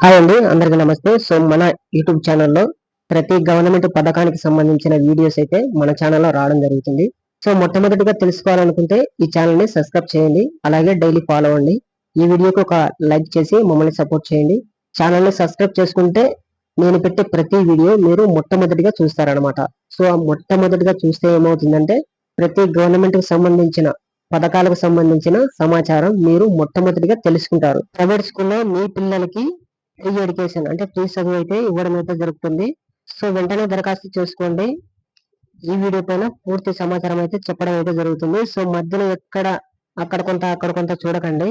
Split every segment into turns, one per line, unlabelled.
Hi అండి, అందరికీ నమస్తే. సో మన యూట్యూబ్ ఛానల్లో ప్రతి గవర్నమెంట్ పథకానికి సంబంధించిన వీడియోస్ అయితే మన ఛానల్లో రావడం జరుగుతుంది. సో మొట్టమొదటిగా తెలుసుకోవాలనుకుంటే ఈ ఛానల్ ని సబ్స్క్రైబ్ చేయండి, అలాగే డైలీ ఫాలో అవ్వండి. ఈ వీడియోకి ఒక లైక్ చేసి మమ్మల్ని సపోర్ట్ చేయండి. ఛానల్ ని సబ్స్క్రైబ్ చేసుకుంటే నేను పెట్టే ప్రతి వీడియో మీరు మొట్టమొదటిగా చూస్తారనమాట. సో మొట్టమొదటిగా చూస్తే ఏమవుతుందంటే ప్రతి గవర్నమెంట్ కి సంబంధించిన పథకాలకు సంబంధించిన సమాచారం మీరు మొట్టమొదటిగా తెలుసుకుంటారు. ప్రైవేట్ స్కూల్లో మీ పిల్లలకి ఫ్రీ ఎడ్యుకేషన్ అంటే ఫ్రీ చదువు అయితే ఇవ్వడం అయితే జరుగుతుంది. సో వెంటనే దరఖాస్తు చేసుకోండి. ఈ వీడియో పైన పూర్తి సమాచారం అయితే చెప్పడం అయితే జరుగుతుంది. సో మధ్యలో అక్కడ కొంత చూడకండి,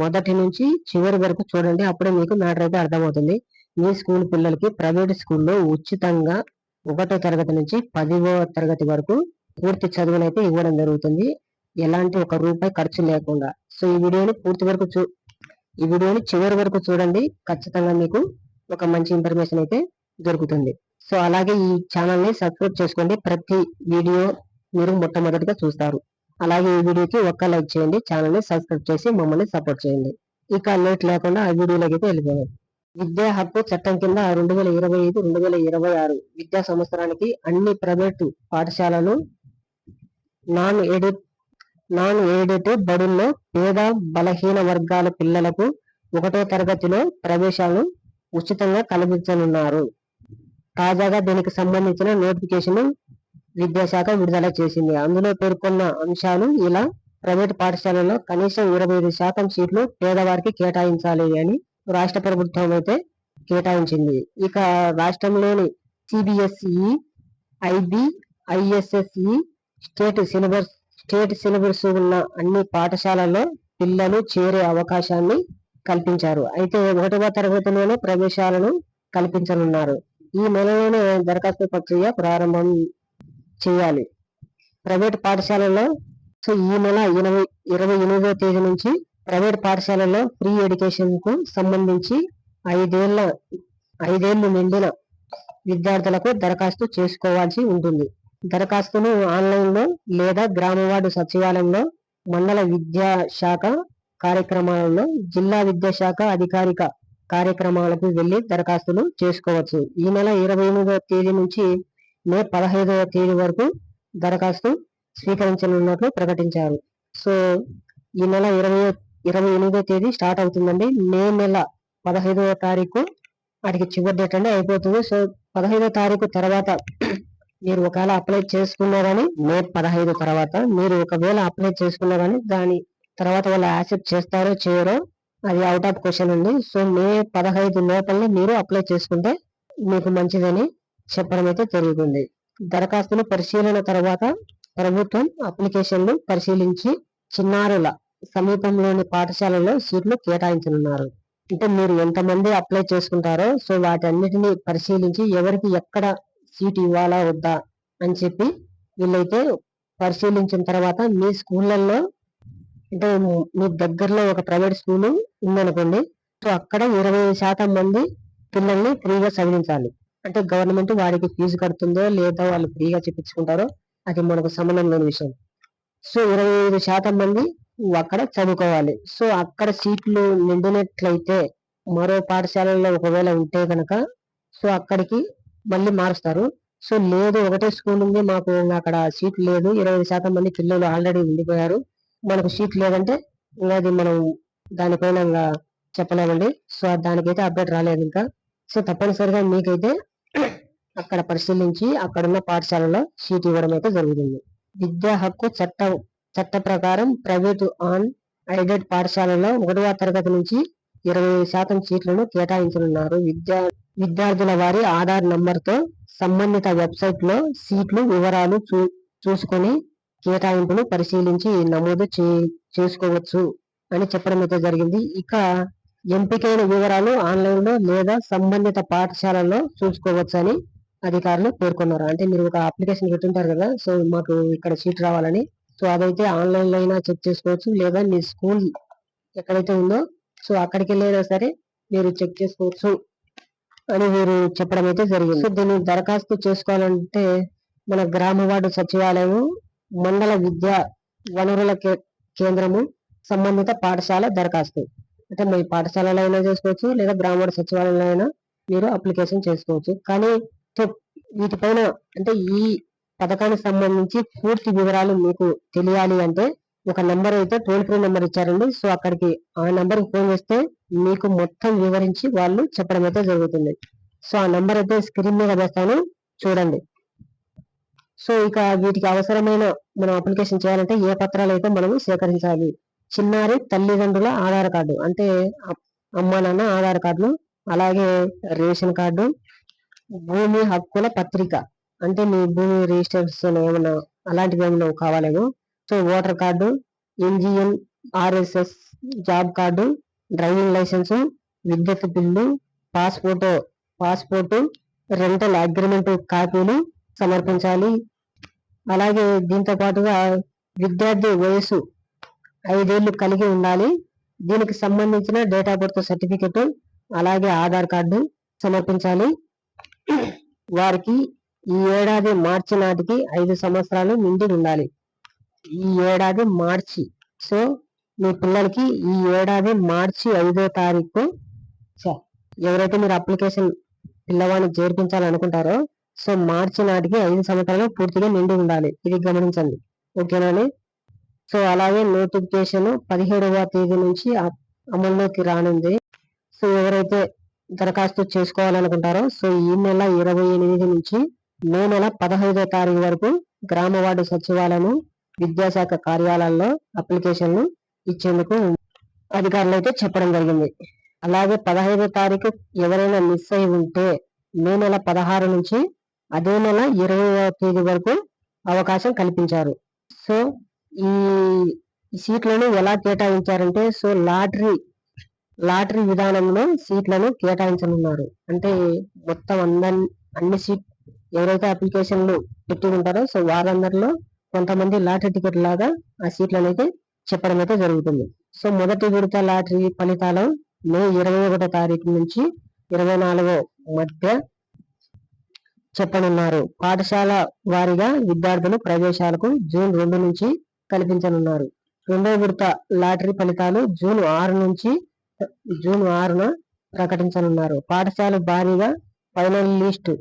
మొదటి నుంచి చివరి వరకు చూడండి. అప్పుడే మీకు మ్యాటర్ అయితే అర్థమవుతుంది. మీ స్కూల్ పిల్లలకి ప్రైవేట్ స్కూల్లో ఉచితంగా 1వ తరగతి నుంచి 10వ తరగతి వరకు పూర్తి చదువునైతే ఇవ్వడం జరుగుతుంది, ఎలాంటి ₹1 ఖర్చు లేకుండా. సో ఈ వీడియోని చివరి వరకు చూడండి, ఖచ్చితంగా మీకు ఒక మంచి ఇన్ఫర్మేషన్ అయితే దొరుకుతుంది. సో అలాగే ఈ ఛానల్ ని సబ్స్క్రైబ్ చేసుకోండి, ప్రతి వీడియో మీరు మొట్టమొదటిగా చూస్తారు. అలాగే ఈ వీడియోకి ఒక్క లైక్ చేయండి, ఛానల్ ని సబ్స్క్రైబ్ చేసి మమ్మల్ని సపోర్ట్ చేయండి. ఇక లేట్ లేకుండా ఆ వీడియోలోకి అయితే వెళ్ళిపోయాం. విద్యా హక్కు చట్టం కింద 2025-2026 విద్యా సంవత్సరానికి అన్ని ప్రైవేటు పాఠశాలలు, నాన్ ఎయిడెడ్ బడుల్లో పేద బలహీన వర్గాల పిల్లలకు 1వ తరగతిలో ప్రవేశాలను ఉచితంగా కల్పించనున్నారు. తాజాగా దీనికి సంబంధించిన నోటిఫికేషన్ విద్యాశాఖ విడుదల చేసింది. అందులో పేర్కొన్న అంశాలు ఇలా: ప్రైవేట్ పాఠశాలలో కనీసం 25% సీట్లు పేదవారికి కేటాయించాలి అని రాష్ట్ర ప్రభుత్వం అయితే కేటాయించింది. ఇక రాష్ట్రంలోని సిబిఎస్ఈ, ఐబీ, ఐఎస్ఎస్ఈ స్టేట్ సిలబస్ ఉన్న అన్ని పాఠశాలల్లో పిల్లలు చేరే అవకాశాన్ని కల్పించారు. అయితే 1వ తరగతిలోనే ప్రవేశాలను కల్పించనున్నారు. ఈ నెలలోనే దరఖాస్తు ప్రక్రియ ప్రారంభం చేయాలి. ప్రైవేట్ పాఠశాలలో సో ఈ నెల 28వ తేదీ నుంచి ప్రైవేట్ పాఠశాలలో ఫ్రీ ఎడ్యుకేషన్ కు సంబంధించి 5 ఏళ్లు నిండిన విద్యార్థులకు దరఖాస్తు చేసుకోవాల్సి ఉంటుంది. దరఖాస్తును ఆన్లైన్ లో లేదా గ్రామ వార్డు సచివాలయంలో, మండల విద్యాశాఖ కార్యక్రమాలలో, జిల్లా విద్యాశాఖ అధికారిక కార్యక్రమాలకు వెళ్లి దరఖాస్తులు చేసుకోవచ్చు. ఈ నెల 28వ తేదీ నుంచి మే 15వ తేదీ వరకు దరఖాస్తు స్వీకరించనున్నట్లు ప్రకటించారు. సో ఈ నెల 28వ తేదీ స్టార్ట్ అవుతుందండి. మే నెల 15వ తారీఖు వాటికి చివరి డేట్ అంటే అయిపోతుంది. సో 15వ తారీఖు తర్వాత మీరు ఒకవేళ అప్లై చేసుకున్నా కానీ, మే 15 తర్వాత మీరు ఒకవేళ అప్లై చేసుకున్నా కానీ దాని తర్వాత వాళ్ళు యాక్సెప్ట్ చేస్తారో చేయరో అది అవుట్ ఆఫ్ క్వశ్చన్ ఉంది. సో మే 15 లోపలనే మీరు అప్లై చేసుకుంటే మీకు మంచిదని చెప్పడం అయితే జరుగుతుంది. దరఖాస్తుల పరిశీలన తర్వాత ప్రభుత్వం అప్లికేషన్లు పరిశీలించి చిన్నారుల సమీపంలోని పాఠశాలలో సీట్లు కేటాయించనున్నారు. అంటే మీరు ఎంతమంది అప్లై చేసుకుంటారో సో వాటన్నిటిని పరిశీలించి ఎవరికి ఎక్కడ సీట్ ఇవ్వాలా వద్దా అని చెప్పి వీళ్ళైతే పరిశీలించిన తర్వాత మీ స్కూళ్ళల్లో అంటే మీ దగ్గరలో ఒక ప్రైవేట్ స్కూల్ ఉందనుకోండి, సో అక్కడ 20% మంది పిల్లల్ని ఫ్రీగా చదివించాలి. అంటే గవర్నమెంట్ వారికి ఫీజు కడుతుందో లేదా వాళ్ళు ఫ్రీగా చెప్పించుకుంటారో అది మనకు సంబంధం లేని విషయం. సో 25% మంది అక్కడ చదువుకోవాలి. సో అక్కడ సీట్లు నిండినట్లయితే మరో పాఠశాలలో ఒకవేళ ఉంటే కనుక సో అక్కడికి మళ్ళీ మారుస్తారు. సో లేదు, ఒకటే స్కూల్ ఉంది, మాకు అక్కడ సీట్ లేదు, 20% మంది పిల్లలు ఆల్రెడీ ఉండిపోయారు, మనకు సీట్ లేదంటే అది మనం దానిపైన చెప్పలేమండి. సో దానికైతే అప్డేట్ రాలేదు ఇంకా. సో తప్పనిసరిగా మీకైతే అక్కడ పరిశీలించి అక్కడున్న పాఠశాలలో సీట్ ఇవ్వడం అయితే జరుగుతుంది. విద్యా హక్కు చట్ట ప్రకారం ప్రైవేటు ఆన్ ఎయిడెడ్ పాఠశాలలో 1వ తరగతి నుంచి 20% సీట్లను కేటాయించనున్నారు. విద్యార్థుల వారి ఆధార్ నంబర్తో సంబంధిత వెబ్సైట్ లో సీట్లు వివరాలు చూసుకొని కేటాయింపును పరిశీలించి నమోదు చేసుకోవచ్చు అని చెప్పడం అయితే జరిగింది. ఇక ఎంపికైన వివరాలు ఆన్లైన్ లో లేదా సంబంధిత పాఠశాలలో చూసుకోవచ్చు అని అధికారులు పేర్కొన్నారు. అంటే మీరు ఒక అప్లికేషన్ పెట్టుంటారు కదా, సో మాకు ఇక్కడ సీట్ రావాలని, సో అదైతే ఆన్లైన్ లో అయినా చెక్ చేసుకోవచ్చు, లేదా మీ స్కూల్ ఎక్కడైతే ఉందో సో అక్కడికి వెళ్ళైనా సరే మీరు చెక్ చేసుకోవచ్చు అని వీరు చెప్పడం అయితే జరిగింది. సో దీన్ని దరఖాస్తు చేసుకోవాలంటే మన గ్రామ వార్డు సచివాలయం, మండల విద్యా వనరుల కేంద్రము, సంబంధిత పాఠశాల దరఖాస్తు అంటే మీ పాఠశాలలో అయినా చేసుకోవచ్చు, లేదా గ్రామ సచివాలయంలో అయినా మీరు అప్లికేషన్ చేసుకోవచ్చు. కానీ వీటిపైన అంటే ఈ పథకానికి సంబంధించి పూర్తి వివరాలు మీకు తెలియాలి అంటే ఒక నెంబర్ అయితే టోల్ ఫ్రీ నెంబర్ ఇచ్చారండి. సో అక్కడికి ఆ నెంబర్ కి ఫోన్ చేస్తే మీకు మొత్తం వివరించి వాళ్ళు చెప్పడం అయితే జరుగుతుంది. సో ఆ నెంబర్ అయితే స్క్రీన్ మీద వేస్తాను, చూడండి. సో ఇక వీటికి అవసరమైన మనం అప్లికేషన్ చేయాలంటే ఏ పత్రాలు అయితే మనము సేకరించాలి. చిన్నారి తల్లిదండ్రుల ఆధార్ కార్డు, అంటే అమ్మ నాన్న ఆధార్ కార్డులు, అలాగే రేషన్ కార్డు, భూమి హక్కుల పత్రిక, అంటే మీ భూమి రిజిస్ట్రేషన్ ఏమైనా అలాంటివి ఏమైనా కావాలేమో. So voter card, NGN, RSS, job card, driving licence, విద్యుత్ బిల్లు, పాస్పోర్టు, రెంటల్ అగ్రిమెంట్ కాపీలు సమర్పించాలి. అలాగే దీంతో పాటుగా విద్యార్థి వయసు 5 ఏళ్లు కలిగి ఉండాలి. దీనికి సంబంధించిన డేట్ ఆఫ్ బర్త్ సర్టిఫికెట్, అలాగే ఆధార్ కార్డు సమర్పించాలి. వారికి ఈ ఏడాది మార్చి నాటికి 5 సంవత్సరాలు నిండి ఉండాలి. ఈ ఏడాది మార్చి, సో మీ పిల్లలకి ఈ ఏడాది మార్చి 5వ తారీఖు ఎవరైతే మీరు అప్లికేషన్ పిల్లవాడిని చేర్పించాలనుకుంటారో సో మార్చి నాటికి 5 సంవత్సరాలు పూర్తిగా నిండి ఉండాలి. ఇది గమనించండి, ఓకేనండి. సో అలాగే నోటిఫికేషన్ 17వ తేదీ నుంచి అమల్లోకి రానుంది. సో ఎవరైతే దరఖాస్తు చేసుకోవాలనుకుంటారో సో ఈ నెల 28 నుంచి మే నెల 15వ తారీఖు వరకు గ్రామ వార్డు సచివాలయం, విద్యాశాఖ కార్యాలయాల్లో అప్లికేషన్లు ఇచ్చేందుకు అధికారులు అయితే చెప్పడం జరిగింది. అలాగే 15వ తారీఖు ఎవరైనా మిస్ అయి ఉంటే మే నెల 16 నుంచి అదే నెల 20వ తేదీ వరకు అవకాశం కల్పించారు. సో ఈ సీట్లను ఎలా కేటాయించారంటే సో లాటరీ విధానంలో సీట్లను కేటాయించనున్నారు. అంటే మొత్తం అన్ని సీట్ ఎవరైతే అప్లికేషన్లు పెట్టి ఉంటారో సో వారందరిలో కొంతమంది లాటరీ టికెట్ లాగా ఆ సీట్లను అయితే చెప్పడం అయితే జరుగుతుంది. సో మొదటి విడత లాటరీ ఫలితాలు మే 21వ తారీఖు నుంచి 24వ మధ్య చెప్పనున్నారు. పాఠశాల వారీగా విద్యార్థులు ప్రవేశాలకు జూన్ 2 నుంచి కల్పించనున్నారు. రెండవ విడత లాటరీ ఫలితాలు జూన్ 6న ప్రకటించనున్నారు. పాఠశాల భారీగా ఫైనల్ లిస్ట్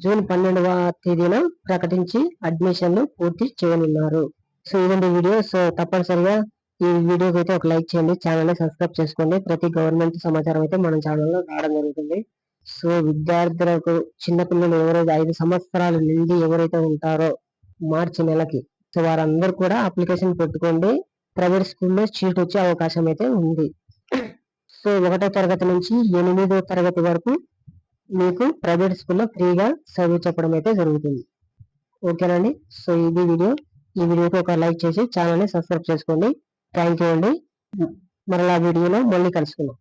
జూన్ 12వ తేదీన ప్రకటించి అడ్మిషన్లు పూర్తి చేయనున్నారు. సో ఇదండి వీడియో. సో తప్పనిసరిగా ఈ వీడియోకి అయితే ఒక లైక్ చేయండి, ఛానల్ ని సబ్స్క్రైబ్ చేసుకోండి. ప్రతి గవర్నమెంట్ సమాచారం అయితే మన ఛానల్లో రావడం జరుగుతుంది. సో విద్యార్థులకు చిన్నపిల్లలు ఎవరైతే 5 సంవత్సరాల నుండి ఎవరైతే ఉంటారో మార్చి నెలకి సో వారందరూ కూడా అప్లికేషన్ పెట్టుకోండి. ప్రైవేట్ స్కూల్లో సీట్ వచ్చే అవకాశం అయితే ఉంది. సో 1వ తరగతి నుంచి 8వ తరగతి వరకు మీకు ప్రైవేట్ స్కూల్లో ఫ్రీగా చదువు చెప్పడం అయితే జరుగుతుంది. ఓకేనండి. సో ఇది వీడియో. ఈ వీడియోకి ఒక లైక్ చేసి ఛానల్ ని సబ్స్క్రైబ్ చేసుకోండి. థ్యాంక్ యూ అండి. మరలా వీడియోలో మళ్ళీ కలుసుకుందాం.